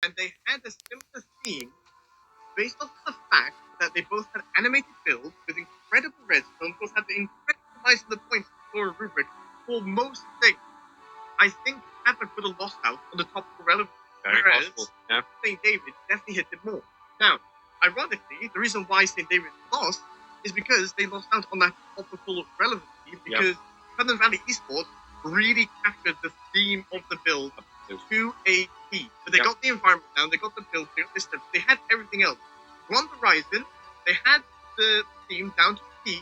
and they had a similar theme based off the fact that they both had animated builds with incredible redstone, both had the incredible size of the points for a rubric for most things. I think Kappa could have lost out on the top four relevant. Very possible. Yeah. St. David definitely hit it more. Now, ironically, the reason why St. David lost is because they lost out on that topical relevancy because Southern Valley Esports really captured the theme of the build to a T. But they got the environment down, they got the build, they got this stuff, they had everything else. Run Horizon, they had the theme down to a T.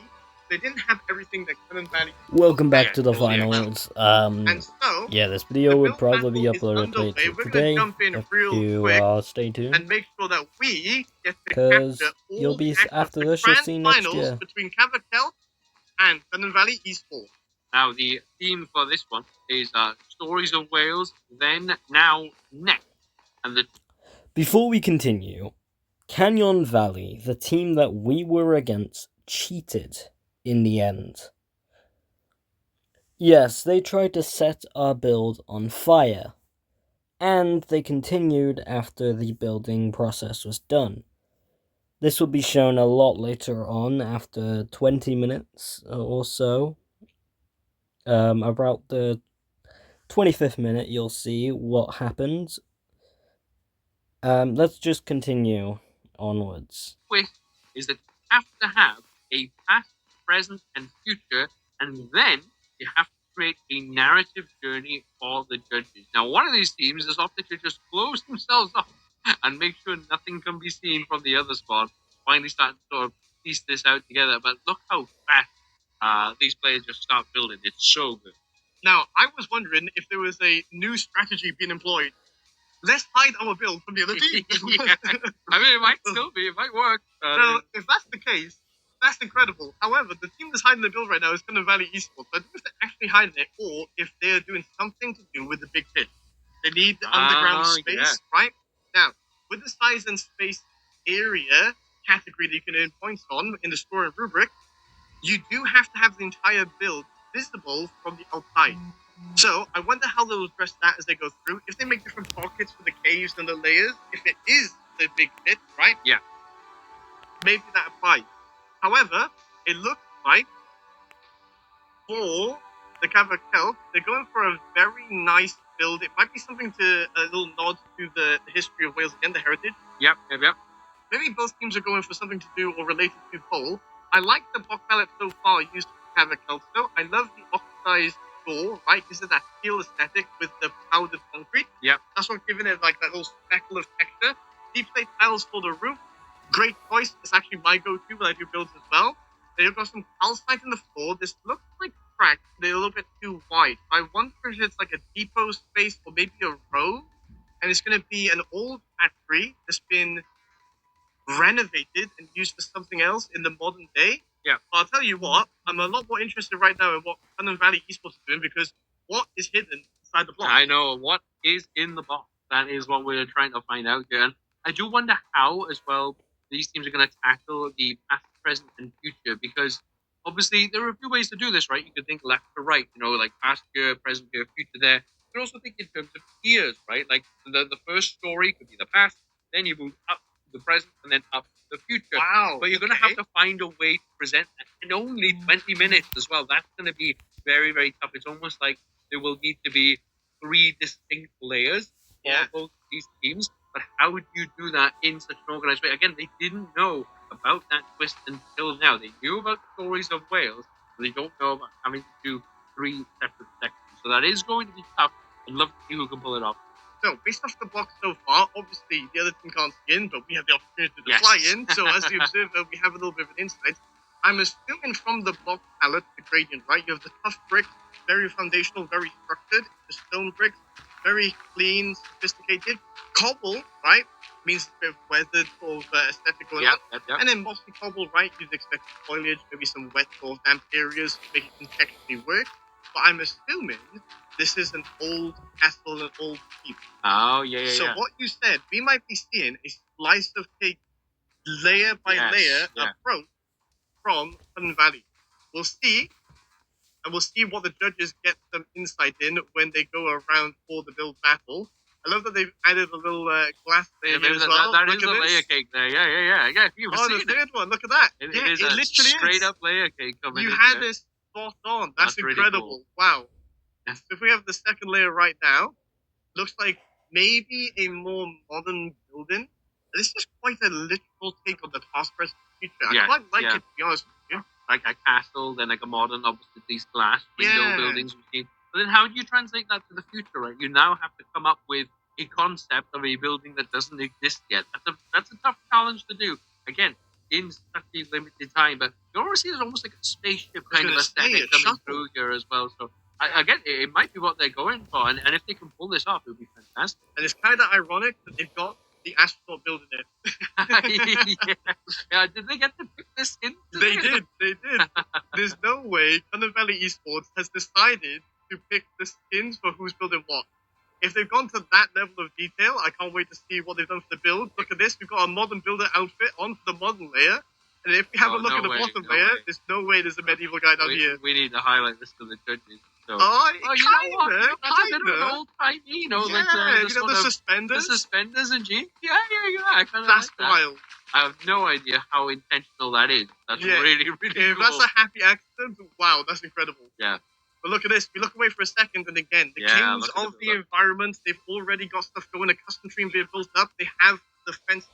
They didn't have everything that Southern Valley. Welcome back to the finals. And so, Yeah, this video would probably be battle is uploaded later underway. We're today. gonna jump in If real you quick stay tuned, and make sure that we get to because capture you'll all be the action of after the this, you'll grand see next finals year. between Cavakel and Southern Valley Esports. Now, the theme for this one is Stories of Wales, then, now, next. And the Before we continue, Canyon Valley, the team that we were against, cheated in the end. Yes, they tried to set our build on fire, and they continued after the building process was done. This will be shown a lot later on, after 20 minutes or so. About the 25th minute, you'll see what happened. Let's just continue onwards. twist is that you have to have a past, present, and future, and then you have to create a narrative journey for the judges. Now, one of these teams is opted to just close themselves off and make sure nothing can be seen from the other squad. Finally starting to sort of piece this out together, but look how fast these players just start building. It's so good. Now, I was wondering if there was a new strategy being employed. Let's hide our build from the other team. Yeah. I mean, it might still be. It might work. So, if that's the case, that's incredible. However, the team that's hiding the build right now is Thunder Valley Esports. I don't know if they're actually hiding it or if they're doing something to do with the big fish. They need the underground space, right? Now, with the size and space area category that you can earn points on in the scoring rubric, you do have to have the entire build visible from the outside. So I wonder how they'll address that as they go through. If they make different pockets for the caves and the layers, if it is the big fit, right? Yeah. Maybe that applies. However, it looks like for the Cavakel, they're going for a very nice build. It might be something to a little nod to the history of Wales again, the heritage. Yep. Maybe both teams are going for something to do or related to coal. I like the block palette so far used for Cavakel. So I love the oxidized door, right? This is that steel aesthetic with the powdered concrete. Yep. That's what giving it like that little speckle of texture. Deep plate tiles for the roof. Great choice. It's actually my go-to when I do builds as well. They've got some calcite in the floor. This looks like cracked. They're a little bit too wide. I wonder if it's like a depot space or maybe a row. And it's going to be an old factory that's been renovated and used for something else in the modern day. Yeah. But I'll tell you what, I'm a lot more interested right now in what Thunder Valley Esports is doing because what is hidden inside the block? I know what is in the box. That is what we're trying to find out here. And I do wonder how, as well, these teams are going to tackle the past, present, and future, because obviously there are a few ways to do this, right? You could think left to right, like past year, present year, future there. You could also think in terms of years, right? Like the first story could be the past, then you move up to the present, and then up to the future. Wow. But you're going to have to find a way to present that in only 20 minutes as well. That's going to be very, very tough. It's almost like there will need to be 3 distinct layers for both these teams. But how would you do that in such an organized way? Again, they didn't know about that twist until now. They knew about the Stories of Wales, but they don't know about having to do 3 separate sections. So that is going to be tough. I'd love to see who can pull it off. So, based off the box so far, obviously the other team can't see in, but we have the opportunity to fly in. So, as the observer, we have a little bit of an insight. I'm assuming from the block palette, the gradient, right? You have the tough bricks, very foundational, very structured. The stone bricks, very clean, sophisticated. Cobble, right? Means a bit of weathered or aesthetic going on. And then mossy cobble, right? You'd expect foliage, maybe some wet or damp areas to make it contextually work. But I'm assuming this is an old castle, an old keep. Oh, yeah. So what you said, we might be seeing a slice of cake, layer by layer approach from Hidden Valley. We'll see, and we'll see what the judges get some insight in when they go around for the build battle. I love that they've added a little glass layer maybe here as well. that Look is at the this. layer cake there. Yeah. You've Oh, the seen it. third one. Look at that. It yeah, is it a literally straight is. up layer cake coming You in had there. this spot on. That's really incredible. cool. Wow. Yeah. So if we have the second layer right now, looks like maybe a more modern building. This is quite a literal take on the past, present, future. Yeah, I quite like yeah. it, to be honest with you. Like a castle, then like a modern, obviously these glass window Yeah. buildings we've seen. But then how do you translate that to the future, right? You now have to come up with a concept of a building that doesn't exist yet. That's a tough challenge to do. Again, in such a limited time, but you already see there's almost like a spaceship kind of aesthetic coming through here as well. So again, it might be what they're going for, and if they can pull this off, it would be fantastic. And it's kind of ironic that they've got the astronaut building it. yeah. Did they get to pick this in? They did. There's no way Thunder Valley Esports has decided to pick the skins for who's building what. If they've gone to that level of detail, I can't wait to see what they've done for the build. Look at this. We've got a modern builder outfit on for the modern layer. And if we have a look at the bottom layer, there's no way there's a medieval guy down here. We need to highlight this to the judges. So. You know what? That's a bit of an old timey, Yeah, like the suspenders. The suspenders and jeans. Yeah. I kind of That's like that. wild. I have no idea how intentional that is. That's really cool. If that's a happy accident, wow, that's incredible. Yeah. But look at this. We look away for a second, and again, the kings of the environment, they've already got stuff going. A custom tree being built up. They have the fence.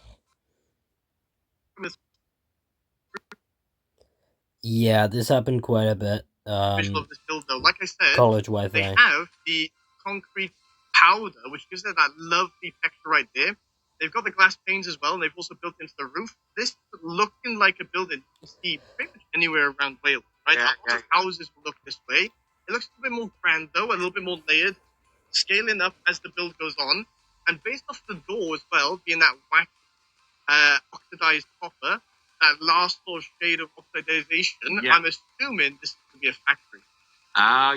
Yeah, this happened quite a bit. Visual of this build, though. Like I said, College they Wi-Fi. have the concrete powder, which gives it that lovely texture right there. They've got the glass panes as well, and they've also built into the roof. This looking like a building you can see pretty much anywhere around Wales, right? A lot of houses will look this way. It looks a bit more grand, though, a little bit more layered, scaling up as the build goes on. And based off the door as well, being that wax oxidized copper, that last sort of shade of oxidization, I'm assuming this is going to be a factory.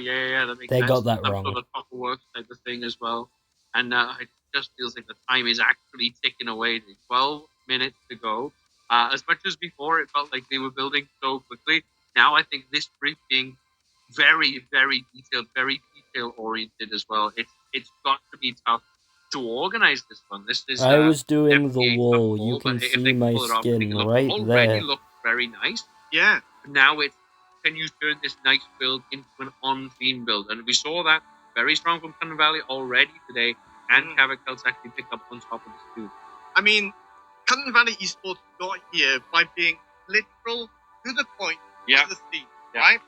Yeah, that makes sense. They got that Some wrong. sort of copper works type of thing as well. And it just feels like the time is actually ticking away. 12 minutes to go. As much as before, it felt like they were building so quickly. Now I think this brief being very, very detailed, very detail-oriented as well. It's got to be tough to organize this one. This is. I was doing the FBA wall. tough You wall, can but if see they my pull it off, skin look, right already there. looks very nice. Yeah. Now it's, can you turn this nice build into an on-theme build? And we saw that very strong from Cunning Valley already today, and Cavakel's actually picked up on top of this too. I mean, Cunning Valley Esports got here by being literal, to the point, of the theme, right?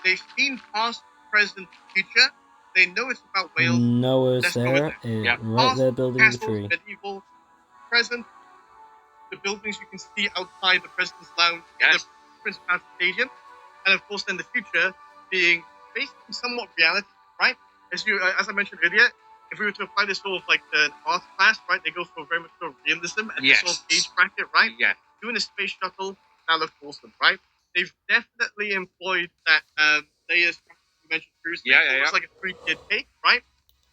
They've seen past, present, future. They know it's about Wales. Noah's there, right there building castles, the tree. Medieval, present, the buildings you can see outside the President's Lounge, the Principality Stadium, and of course then the future being based on somewhat reality, right? As I mentioned earlier, if we were to apply this sort of like an art class, right, they go for very much sort of realism and the sort of age bracket, right? Yeah. Doing a space shuttle, that looks awesome, right? They've definitely employed that layers you mentioned previously. It's like a 3-tiered cake, right?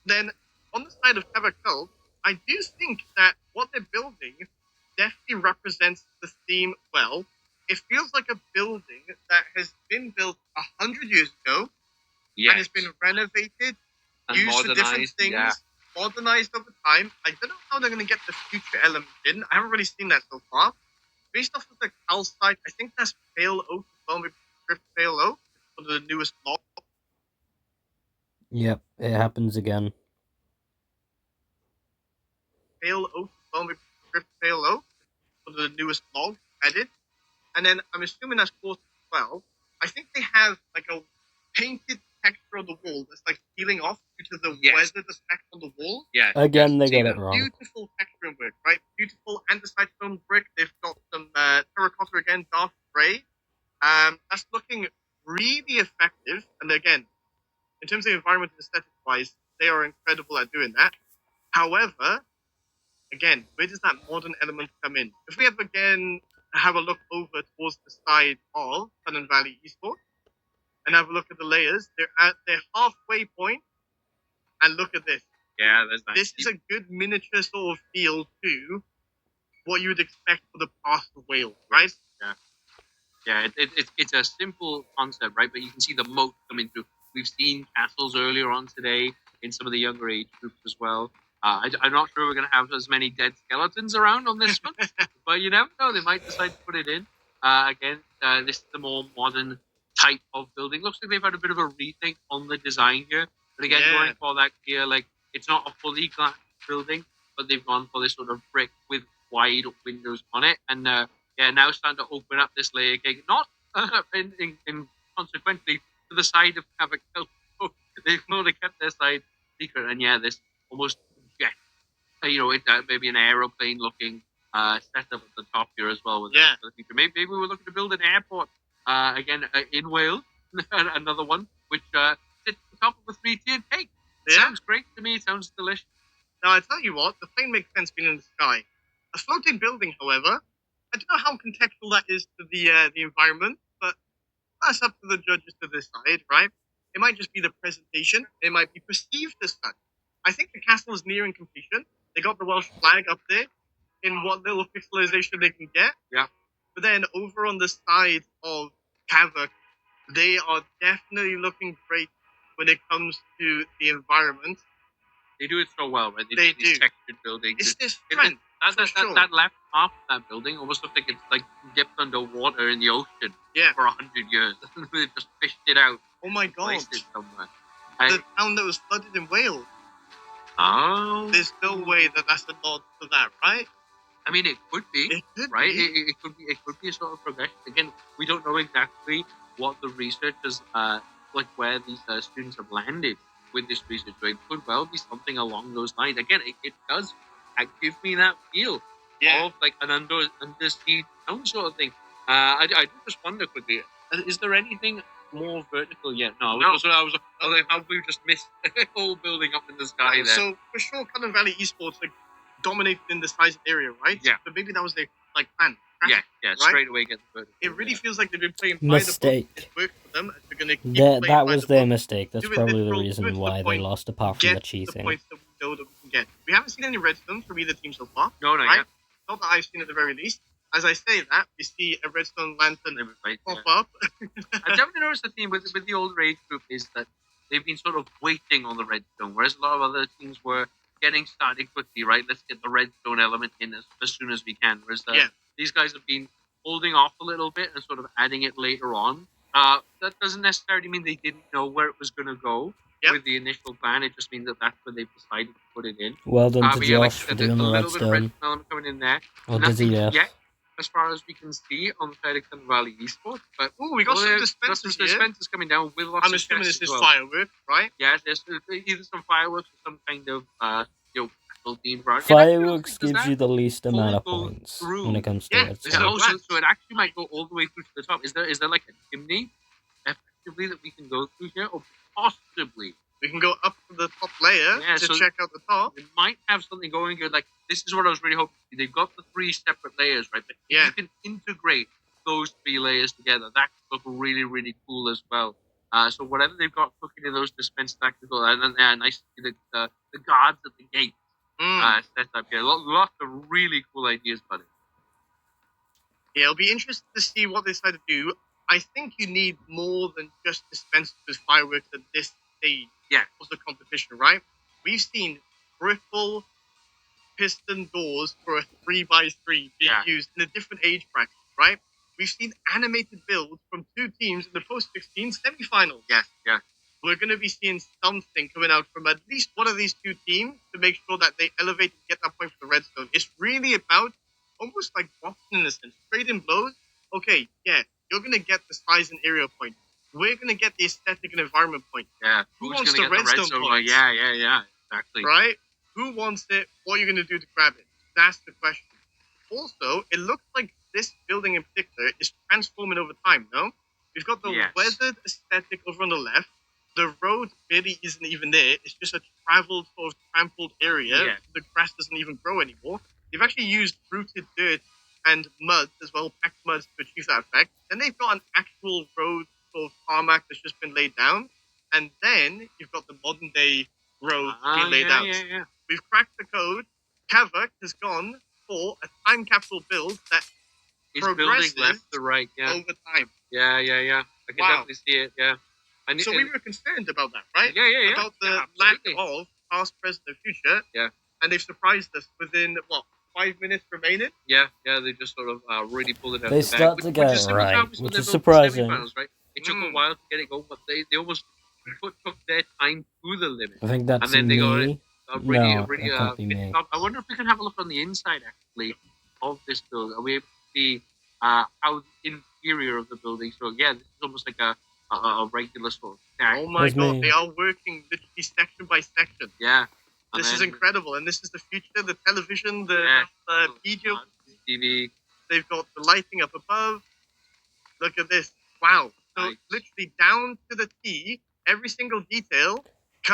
Then on the side of Cavakel, I do think that what they're building definitely represents the theme well. It feels like a building that has been built 100 years ago and has been renovated, and used for different things, modernized over time. I don't know how they're going to get the future element in. I haven't really seen that so far. Based off of the calcite, I think that's pale oak as well, maybe drift pale oak, one of the newest logs. Yep, it happens again. Pale oak as well, maybe drift pale oak, one of the newest logs added. And then I'm assuming that's quartz as well. I think they have like a painted texture on the wall that's like peeling off due to the weather that's back on the wall. Yeah. Again, they got it wrong. Beautiful texture work, right? Beautiful andesite stone brick. They've got some terracotta again, dark gray. That's looking really effective. And again, in terms of environment and aesthetic wise, they are incredible at doing that. However, again, where does that modern element come in? If we have again have a look over towards the side of Cunning Valley Esports and have a look at the layers, they're at their halfway point, and look at this. Yeah, there's that. This is a good miniature sort of feel to what you would expect for the past of Wales, right? Yeah, it's a simple concept, right? But you can see the moat coming through. We've seen castles earlier on today in some of the younger age groups as well. I'm not sure we're going to have as many dead skeletons around on this one, but you never know. They might decide to put it in. Again, this is the more modern type of building. Looks like they've had a bit of a rethink on the design here. But again, going for that here, like it's not a fully glass building, but they've gone for this sort of brick with wide windows on it. And now starting to open up this layer cake, not in consequently to the side of Havoc. They've only kept their side secret. And this almost jet, maybe an aeroplane looking setup at the top here as well. With the future. Maybe we're looking to build an airport in Wales, another one, which sits at the top of a 3-tiered cake. Sounds great to me. It sounds delicious. Now, I tell you what, the plane makes sense being in the sky. A floating building, however, I don't know how contextual that is to the environment, but that's up to the judges to decide, right? It might just be the presentation. It might be perceived as such. I think the castle is nearing completion. They got the Welsh flag up there in what little pixelization they can get. Yeah. But then over on the side of Havoc, they are definitely looking great when it comes to the environment. They do it so well, right? They do these do. Textured buildings. It's this trend. That left half of that building almost looks like it's like dipped underwater in the ocean for 100 years. They just fished it out. Oh my god! Placed it somewhere. The town that was flooded in Wales. Oh. There's no way that that's a nod to that, right? I mean, it could be. It could right? be. It could be. It could be a sort of progression. Again, we don't know exactly what the researchers where these students have landed with this research. But it could well be something along those lines. Again, it does give me that feel of like an undersea town sort of thing. I do just wonder quickly: is there anything more vertical yet? No. I was like, how we just missed the whole building up in the sky there. So for sure, Cullen Valley Esports dominated in the size area, right? Yeah. But maybe that was their plan. Yeah. Right? Straight away get the vertical. It really feels like they've been playing mistake. By the book. It worked for them. They're gonna keep That was their book. mistake. That's probably the reason why they lost, apart from the The cheating. points that we know that we can get. We haven't seen any redstone from either team so far. No, right? Yet. Not that I've seen at the very least. As I say that, we see a redstone lantern pop up. I've definitely noticed the theme with the older age group is that they've been sort of waiting on the redstone, whereas a lot of other teams were getting started quickly, right? Let's get the redstone element in as soon as we can. Whereas these guys have been holding off a little bit and sort of adding it later on. That doesn't necessarily mean they didn't know where it was going to go with the initial plan. It just means that that's where they've decided to put it in. Well done to Josh for doing the redstone. redstone. Bit of element coming in there. Or Dizzy Death. Yet, as far as we can see on the side of Cullen Valley Esports. But we got some dispensers here. Dispensers coming down with lots I'm of assuming this is well. fireworks, right? Yeah, there's either some fireworks or some kind of themed run. Fireworks gives you the least amount of points when it comes to redstone. So it actually might go all the way through to the top. Is there like a chimney effectively that we can go through here, or possibly we can go up to the top layer to check out the top? We might have something going here. Like this is what I was really hoping. They've got the 3 separate layers, right? But you can integrate those 3 layers together. That could look really, really cool as well. So whatever they've got cooking in those dispensers, that could go. And then nice to see the guards at the gate set up here. Lots of really cool ideas, buddy. Yeah, it'll be interesting to see what they decide to do. I think you need more than just dispensers with fireworks at this stage of the competition, right? We've seen triple piston doors for a 3x3 being used in a different age bracket, right? We've seen animated builds from 2 teams in the post-16 semifinals. Yes. We're going to be seeing something coming out from at least one of these 2 teams to make sure that they elevate and get that point for the redstone. It's really about almost like boxing in a sense. Trading blows. Okay, you're going to get the size and area point. We're going to get the aesthetic and environment point. Yeah. Who wants the redstone point? Yeah. Exactly. Right? Who wants it? What are you going to do to grab it? That's the question. Also, it looks like this building in particular is transforming over time, no? We've got the weathered aesthetic over on the left. The road really isn't even there. It's just a traveled, sort of trampled area. Yeah. The grass doesn't even grow anymore. They've actually used rooted dirt and mud as well, packed mud to achieve that effect. Then they've got an actual road sort of tarmac that's just been laid down. And then you've got the modern day road being laid out. Yeah. We've cracked the code. Havoc has gone for a time capsule build that is building left to right, over time. Yeah. I can definitely see it, So we were concerned about that, right? Yeah. About the lack of past, present, and future. Yeah. and they've surprised us within, what, 5 minutes remaining? Yeah, they just sort of really pulled it out They the bag. start to get which is it similar to how right, we saw which them is build the surprising. semi-finals, right? It took a while to get it going, but they almost took their time to the limit. I think that's And then they got me. really, No, really it can't be finished me. off. I wonder if we can have a look on the inside, actually, of this build. Are we able to see how the interior of the building? So, yeah, this is almost like a regular sort of stack. Oh my There's god, me. they are working literally section by section. Yeah. This is incredible, and this is the future, the television, the video. TV. They've got the lighting up above. Look at this. Wow. So Nice. literally down to the T, every single detail.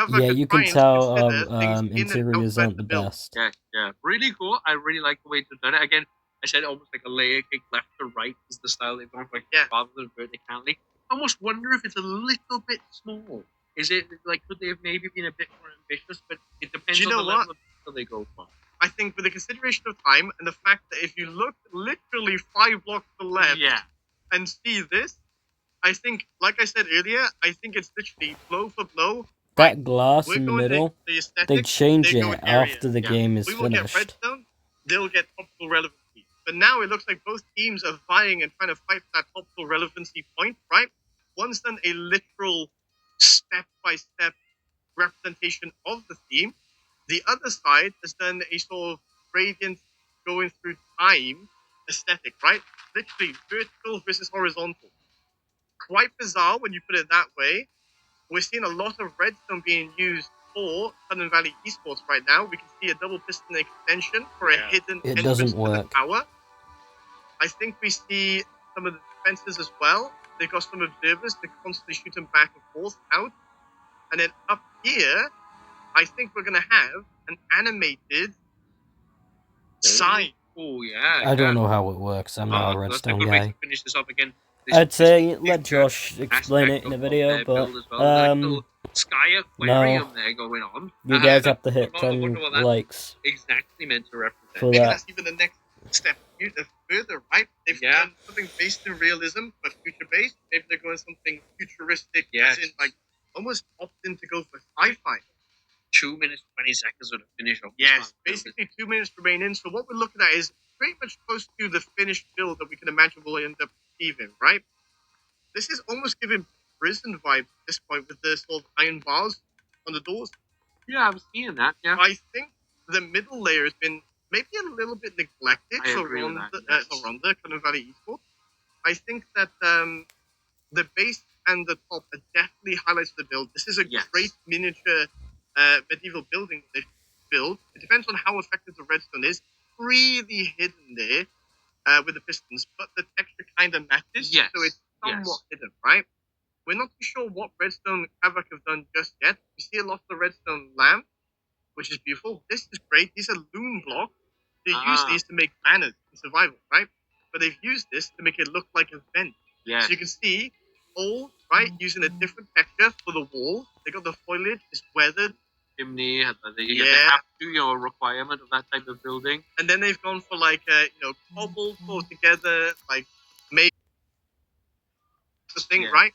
Yeah, you can tell our interiors aren't the build. best. Yeah. Really cool. I really like the way they've done it. Again, I said almost like a layer cake left to right is the style they've gone for, rather than vertically. I almost wonder if it's a little bit small. Is it like, could they have maybe been a bit more ambitious? But it depends on the level of detail they go for. I think with the consideration of time and the fact that if you look literally 5 blocks to the left and see this, I think, like I said earlier, I think it's literally blow for blow. That glass in the middle, they change it after the game is we will get finished. redstone, they'll get topical relevancy. But now it looks like both teams are vying and trying to fight for that topical relevancy point, right? One's done a literal step-by-step representation of the theme. The other side has done a sort of gradient going through time aesthetic, right? Literally vertical versus horizontal. Quite bizarre when you put it that way. We're seeing a lot of redstone being used for Sun Valley Esports right now. We can see a double piston extension for a hidden entrance to the tower. I think we see some of the defenses as well. They've got some observers to constantly shoot them back and forth out. And then up here, I think we're going to have an animated sign. Oh, yeah. I don't know how it works. I'm not a redstone guy. Finish this up again. I'd say let Josh explain it in a video, but Sky Aquarium there going on. You guys have to hit 10 likes. Exactly meant to represent. For Maybe that. that's even the next step further, right? They've done something based in realism, but future-based. Maybe they're going something futuristic, as in like almost opting to go for sci-fi. 2 minutes, 20 seconds of the finish off. Yes, basically 2 minutes remaining. So what we're looking at is pretty much close to the finished build that we can imagine we'll end up achieving, right? This is almost giving prison vibe at this point with the sort of iron bars on the doors. Yeah, I'm seeing that, yeah. I think the middle layer has been maybe a little bit neglected for Ronda, Sun Valley Esports. I think that the base and the top are definitely highlights of the build. This is a great miniature medieval building that they've built. It depends on how effective the redstone is. Really hidden there with the pistons, but the texture kind of matches, so it's somewhat hidden, right? We're not too sure what redstone Havoc have done just yet. We see a lot of the redstone lamp, which is beautiful. This is great. These are loom blocks. They use these to make banners in survival, right? But they've used this to make it look like a vent. So you can see all, right, using a different texture for the walls. They got the foliage, it's weathered. Chimney, you have to, a requirement of that type of building. And then they've gone for like, cobble put together, like, maybe the thing, right?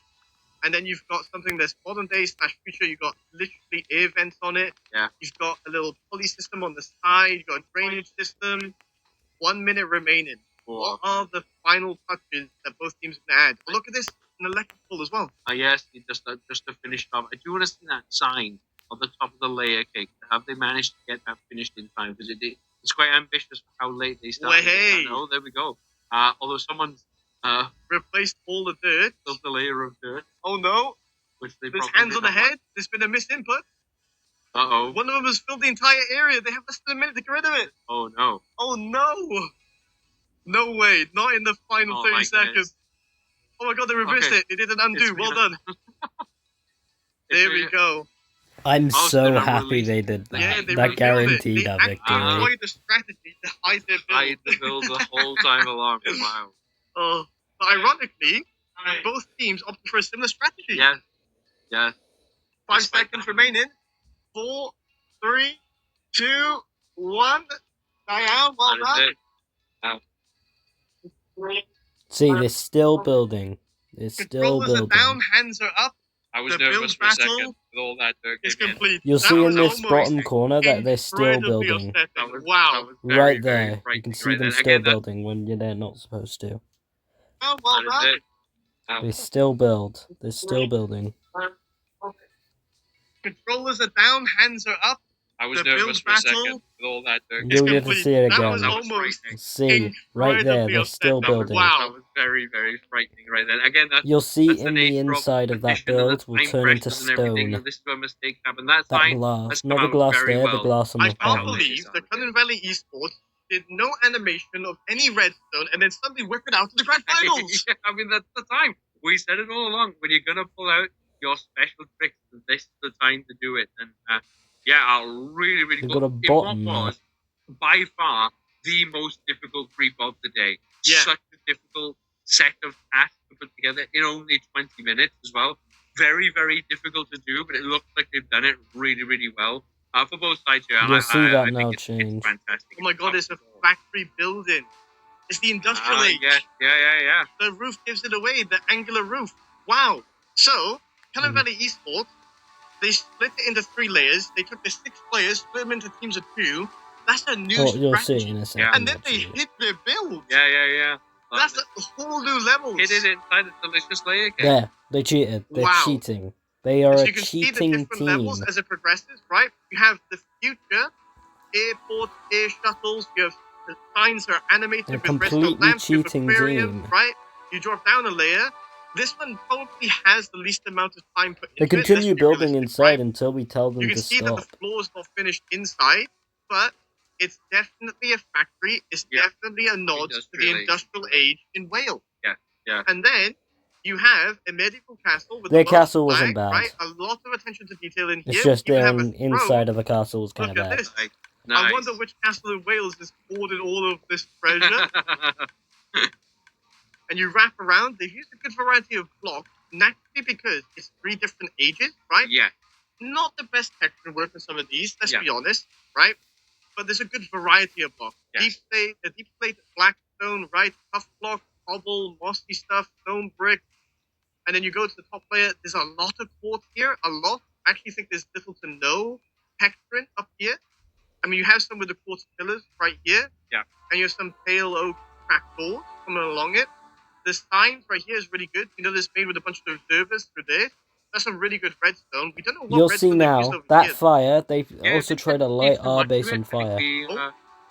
And then you've got something that's modern day / future. You've got literally air vents on it. You've got a little pulley system on the side. You've got a drainage system. 1 minute remaining. What are the final touches that both teams can add? Oh, look at this, an electrical as well. Yes, just to finish off. I do want to see that sign on the top of the layer cake. Have they managed to get that finished in time? Because it's quite ambitious for how late they started. Oh, there we go. Although someone's replaced all the dirt. Built a layer of dirt. Oh no! Which they There's hands on the head. There's been a misinput. Uh-oh. One of them has filled the entire area. They have less than a minute to get rid of it. Oh no. Oh no! No way. Not in the final 30 seconds. Oh my god, they reversed it. They did an undo. Well done. There we go. I'm so happy they did that. Yeah, they that guaranteed our victory. They employed the strategy to hide their build. Hide the build the whole time along. Wow. But ironically, both teams opted for a similar strategy. Yeah. 5 seconds remaining. 4, 3, 2, 1. Diane, well done. See, they're still building. They're still Controllers building. are down, hands are up. I was The build nervous for a second battle with all that is game. complete. You'll That see in was this almost bottom corner that they're still incredibly building. upsetting. That was Wow. very, Right very there. You frightening can see right them then. still Again, that- building when they're not supposed to. Oh, well that is done. it. They still build. They're still building. Controllers are down, hands are up. I was The nervous build for a second battle with all that You'll get to complete. see it That again. was That was almost frightening. See, right there, they're still upsetting. building. Wow. That was very, very frightening right then. Again, that's You'll see that's in the nature inside of that competition and build the will time turn into pressures and everything, stone. and this is where mistakes happen. That's That fine. glass. Let's Not come the out glass very there, the well. glass on I the can't bottom. believe that Cunning Valley Esports did no animation of any redstone and then suddenly whip it out to the grand finals. Yeah, I mean, that's the time. We said it all along. When you're going to pull out your special tricks, this is the time to do it. And yeah, really, really They've cool. got a In bottom what there. was by far the most difficult creep of the day. Yeah. Such a difficult set of tasks to put together in only 20 minutes as well. Very, very difficult to do, but it looks like they've done it really, really well for both sides here. And You'll see that I now think it's change. fantastic. Oh my god, it's a factory building. It's the industrial age. Yeah. The roof gives it away, the angular roof. Wow. So, Cunning Valley Esports, they split it into 3 layers. They took the 6 players, split them into teams of 2. That's a new Oh, you'll see strategy. it in a Yeah. second. And then they actually. hit their build. Yeah. That's a whole new level. Hit it inside the delicious layer cake. There, they cheated. They're Wow. cheating. They are So a you can see the cheating different levels team. as it progresses, right? You have the future, airports, air shuttles, you have the signs that are animated They're with redstone completely lamps, you have cheating aquarium, team. right? You drop down a layer. This one probably has the least amount of time put They into it. Let's continue be building realistic, inside right? until we tell them You to can see stop. that the floor is not finished inside, but it's definitely a factory. It's Yeah. definitely a nod to the Industrial age. industrial age in Wales. Yeah. And then you have a medieval castle with Their a lot castle of wasn't flag, bad. right? A lot of attention to detail in here. It's just You their have a throne. inside of the castle was kind Look of at bad. this. Nice. I wonder which castle in Wales is hoarded all of this treasure. And you wrap around. They've used a good variety of blocks, naturally because it's 3 different ages, right? Yeah. Not the best texture work in some of these, let's Yeah. be honest, right? But there's a good variety of blocks. Yes. Deep slate, black stone, right? Tough block, cobble, mossy stuff, stone brick. And then you go to the top layer. There's a lot of quartz here, a lot. I actually think there's little to no texturing up here. I mean, you have some with the quartz pillars right here. Yeah. And you have some pale oak cracked doors coming along it. The signs right here is really good. You know, this made with a bunch of observers through there. That's some really good redstone. We don't know what You'll see redstone they've used now, over that here. fire, they've Yeah, also it's tried to it's light too our much base of it. on fire. Maybe,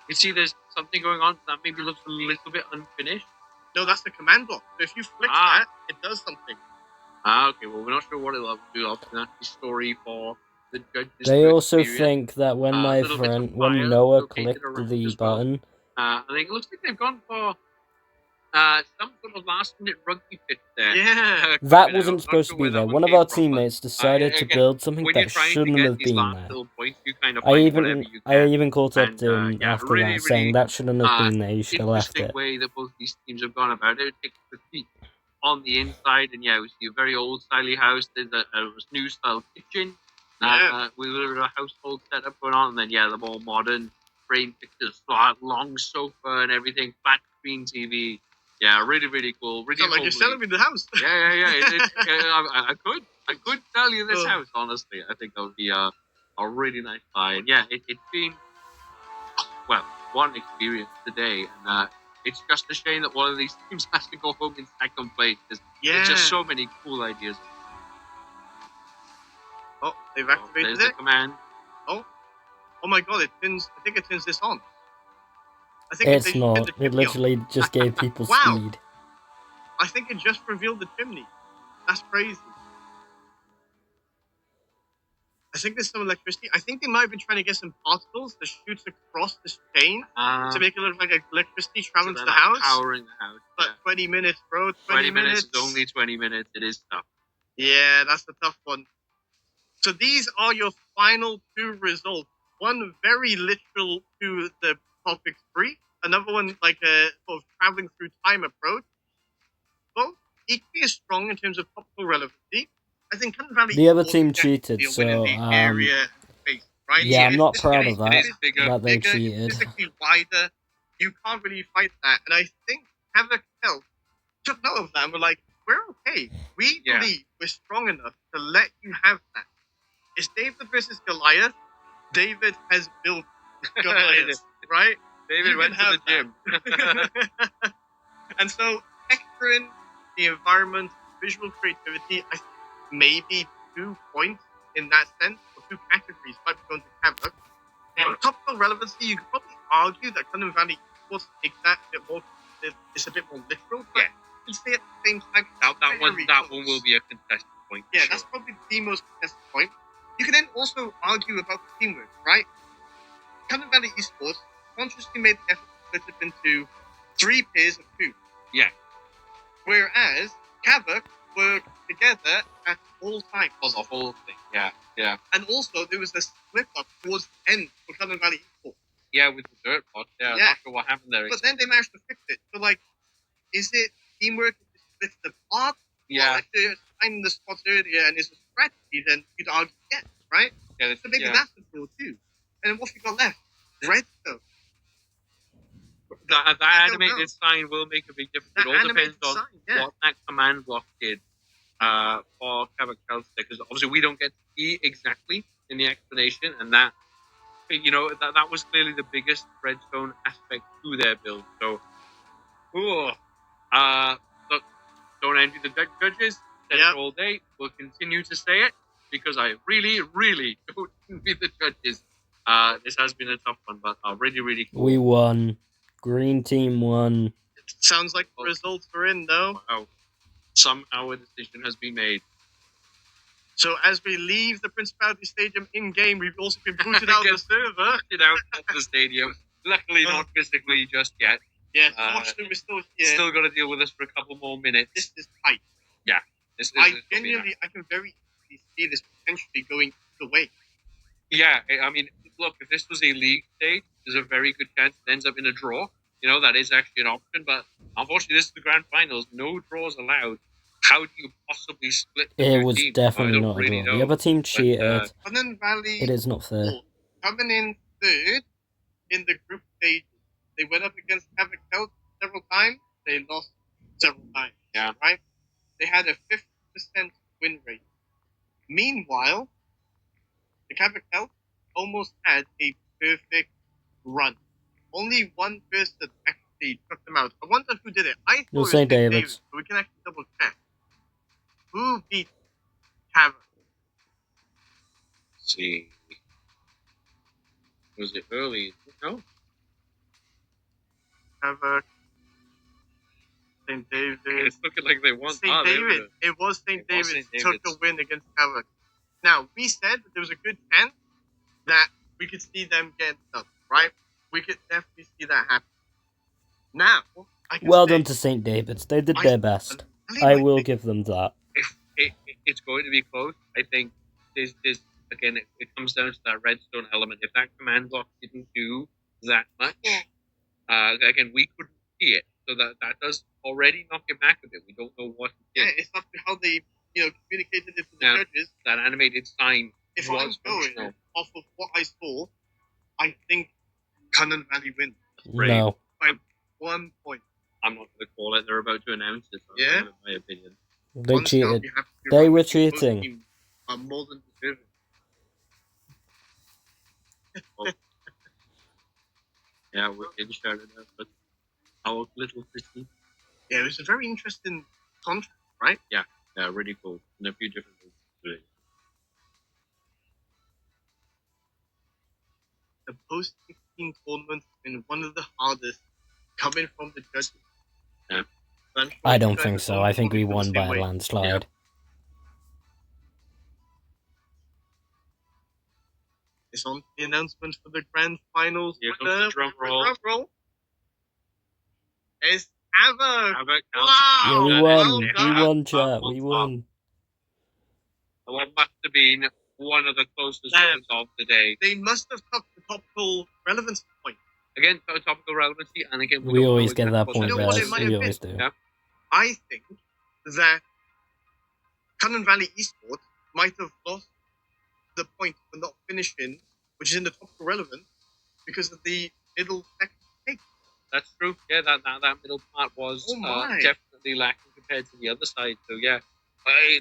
you see there's something going on that maybe looks a little bit unfinished. No, that's the command block. So if you flick Ah. that, it does something. Okay, well, we're not sure what it'll do. Obviously, that's the story for the judges. They to also experience. think that when my little bits of friend, fire when Noah located clicked around the as well. button, I think it looks like they've gone for some sort of last-minute rugby pitch there. Yeah. that I'm wasn't not supposed sure to be where that there. one One of came our from, but, teammates decided to again, build something when you're that trying to shouldn't get have these been last there. little points, you kind of I find whatever even you I can. even caught up And, to him yeah, after really, that, saying really, that shouldn't have been there. You should have left Interesting it. way that both these teams have gone about it. It takes the feet on the inside, and yeah, we see a very old styly house. There's a new style kitchen. With a little household setup going on, and then yeah, the more modern frame pictures, long sofa and everything, flat screen TV. Yeah, really, really cool. Really Sound like you're homely. selling me the house. I could sell you this Oh. house. Honestly, I think that would be a really nice buy. And yeah, it's been one experience today, and it's just a shame that one of these teams has to go home in second place because Yeah. there's just so many cool ideas. Oh, they've There's activated the it. command. Oh my god, it turns. I think it turns this on. I think It's they should not. turn the It chimney on. literally just gave people Wow. speed. I think it just revealed the chimney. That's crazy. I think there's some electricity. I think they might have been trying to get some particles that shoots across this chain to make it look like electricity traveling to the house. Powering the house. But Yeah. 20 minutes, bro. 20 minutes is only 20 minutes. It is tough. Yeah, that's the tough one. So these are your final 2 results. One very literal to the topics brief. Another one like a sort of traveling through time approach. Both equally as strong in terms of topical relevancy. I think Cunning Valley The other Esports team definitely cheated, a win in so, the area space, right? yeah, I'm not It's proud getting- of that, it is bigger, that they bigger, cheated. It's physically wider. You can't really fight that. And I think Havoc Health took note of that and were like, we're okay. We Yeah. believe we're strong enough to let you have that. It's David versus Goliath. David has built Goliath, right? David You went can to the gym. have And so, texturing, the environment, visual creativity, I think maybe 2 points in that sense, or 2 categories might be going to Havoc. Topical relevancy, you could probably argue that Cunning Valley Esports takes that a bit more, it's a bit more literal, but Yeah. you say at the same time, That one very one close. will be a contested point. Yeah, sure. that's probably the most contested point. You can then also argue about teamwork, right? Cunning Valley Esports consciously made the effort to split it into 3 pairs of 2. Yeah. Whereas Havoc worked together at all times. Was a whole thing. Yeah. And also, there was a split up towards the end for Cunning Valley Esports. Yeah, with the dirt pod. Yeah, Yeah. not sure what happened there. But then they managed to fix it. So, like, is it teamwork if you split the part? Yeah. Or if they're finding the spots earlier and it's a strategy, then you'd argue yes, right? Yeah, So maybe yeah. that's the rule too. And then what have you got left? Redstone. That I don't animated know. sign will make a big difference. That It all depends animated on sign, yeah. what that command block did for Kavak Kelster, because obviously we don't get to see exactly in the explanation, and that that was clearly the biggest redstone aspect to their build. So, look, don't envy the judges. Said Yep. it all day. We'll continue to say it because I really, really don't envy the judges. This has been a tough one, but really, really cool. We won. Green team won. It sounds like the results are in, though. Wow. Somehow a decision has been made. So as we leave the Principality Stadium in-game, we've also been booted out of the server. Get out of the stadium. Luckily, not physically just yet. Yeah, fortunately, we're still here. Still got to deal with this for a couple more minutes. This is tight. This I is genuinely, I can very easily see this potentially going the way. Yeah, I mean, look, if this was a league stage, there's a very good chance it ends up in a draw. That is actually an option, but unfortunately, this is the grand finals. No draws allowed. How do you possibly split the It two was teams? definitely I don't not a really draw. know. The other team cheated. Cunning Valley It is not fair. Esports coming in third in the group stage. They went up against Havoc Health several times. They lost several times. Yeah. Right? They had a 50% win rate. Meanwhile, the Havoc Health almost had a perfect run. Only one person actually took them out. I wonder who did it. I thought it was St. St. David's. but we can actually double check. Who beat Havoc? Let's see. Was it early? No. Havoc. St. David. It's looking like they won. St. David. It was St. It was David St. took a David's. win against Havoc. Now, we said that there was a good chance that we could see them get done, right? We could definitely see that happen. Now, I can Well say, done to St. David's. They did I- their best. believe I my will pick. give them that. It's going to be close. I think there's again, it comes down to that redstone element. If that command block didn't do that much, again, we couldn't see it. So that does already knock it back a bit. We don't know what he Yeah, did. it's up to how they, communicated it to the Yeah. judges. That animated sign If I'm was going functional. off of what I saw, I think Cunning Valley wins Right. No. by 1 point. I'm not going to call it. They're about to announce it. So Yeah? I'm gonna give my opinion. They One cheated. scout, you have to be They right. were Both cheating. teams are more than deserving. Yeah, we did shout it out, but our little Christy. Yeah, it was a very interesting contract, right? Yeah, really cool. And a few different things to it. The post-16 tournament has been one of the hardest coming from the judges. Yeah. So I'm sure I you don't guys think are so. all I think we probably won the by same a way. landslide. It's on the announcement for the grand finals. Here comes winner. the drum roll. Drum roll. It's Havoc. Havoc, Wow. Yeah, we Well won. done. We won, chat. We won. What must have been one of the closest Yeah. ones of the day. They must have topped the topical relevance point. Again, topical relevancy, and again, We don't always know get exactly that what point, You know what it guys. might We have always been? do. Yeah. I think that Cunning Valley Esports might have lost the point for not finishing, which is in the topical relevance, because of the middle section. That's true. Yeah, that middle part was Oh my. definitely lacking compared to the other side. So yeah,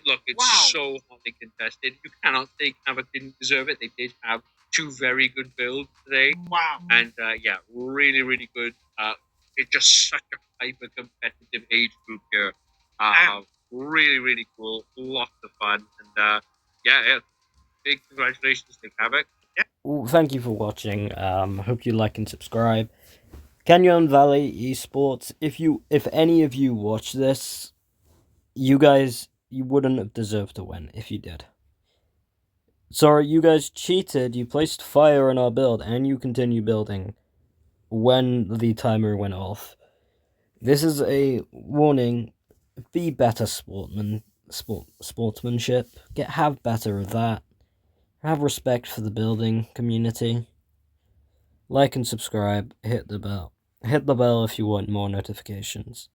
look, it's Wow. so hotly contested. You cannot say Kava didn't deserve it. They did have two very good builds today, Wow. and yeah, really, really good. It's just such a hyper competitive age group here. Really, really cool. Lots of fun, and yeah, big congratulations to Kavak. Well, thank you for watching. Hope you like and subscribe. Canyon Valley Esports. If any of you watch this, you wouldn't have deserved to win if you did. Sorry, you guys cheated. You placed fire in our build, and you continue building when the timer went off. This is a warning. Be better sportsmanship. Have better of that. Have respect for the building community. Like and subscribe. Hit the bell. Hit the bell if you want more notifications.